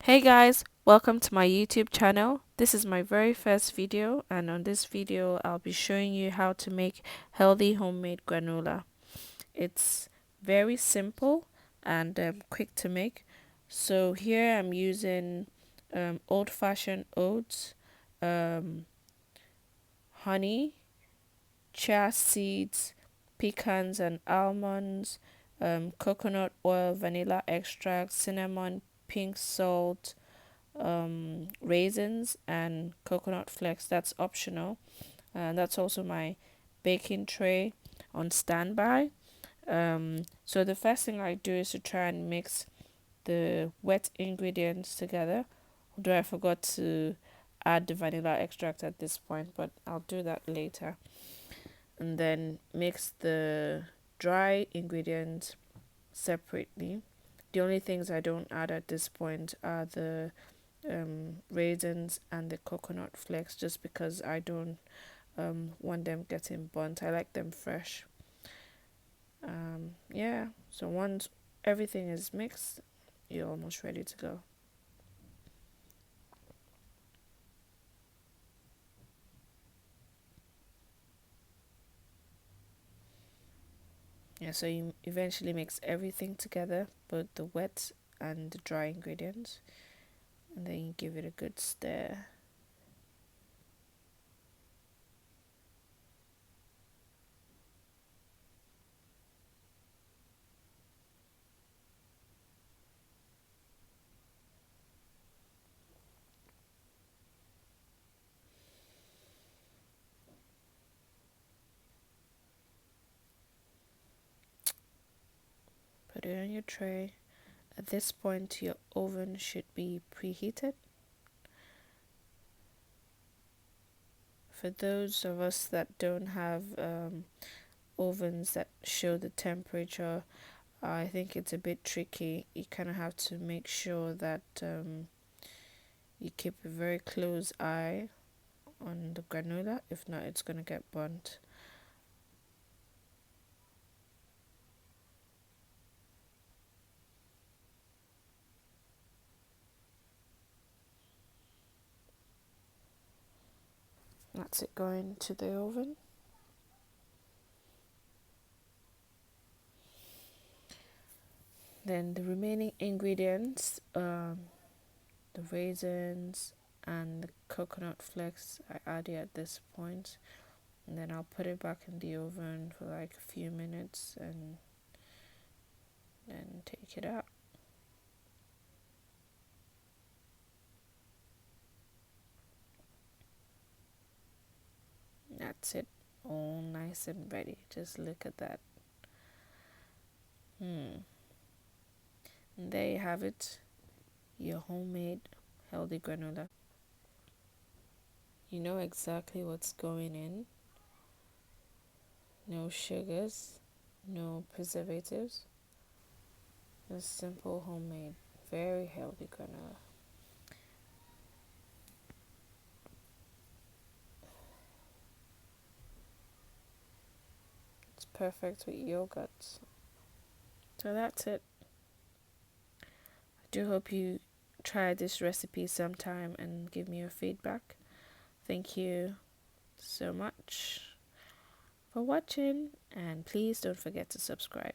Hey guys, welcome to my YouTube channel. This is my very first video, and on this video I'll be showing you how to make healthy homemade granola. It's very simple and quick to make. So here I'm using old-fashioned oats, um, honey, chia seeds, pecans and almonds, coconut oil, vanilla extract, cinnamon, pink salt, raisins, and coconut flakes. That's optional. And that's also my baking tray on standby. So the first thing I do is to try and mix the wet ingredients together. Although I forgot to add the vanilla extract at this point, but I'll do that later. And then mix the dry ingredients separately. The only things I don't add at this point are the raisins and the coconut flakes, just because I don't want them getting burnt. I like them fresh. Yeah, so once everything is mixed, you're almost ready to go. Yeah, so you eventually mix everything together, both the wet and the dry ingredients, and then you give it a good stir. Put it on your tray. At this point, your oven should be preheated. For those of us that don't have ovens that show the temperature, I think it's a bit tricky. You kind of have to make sure that you keep a very close eye on the granola. If not, it's going to get burnt. That's it going to the oven. Then the remaining ingredients, the raisins and the coconut flakes, I add it at this point, and then I'll put it back in the oven for like a few minutes and then take it out. That's it, all nice and ready. Just look at that. And there you have it, your homemade healthy granola. You know exactly what's going in. No sugars, no preservatives. Just simple homemade, very healthy granola. It's perfect with yogurt. So that's it. I do hope you try this recipe sometime and give me your feedback. Thank you so much for watching, and please don't forget to subscribe.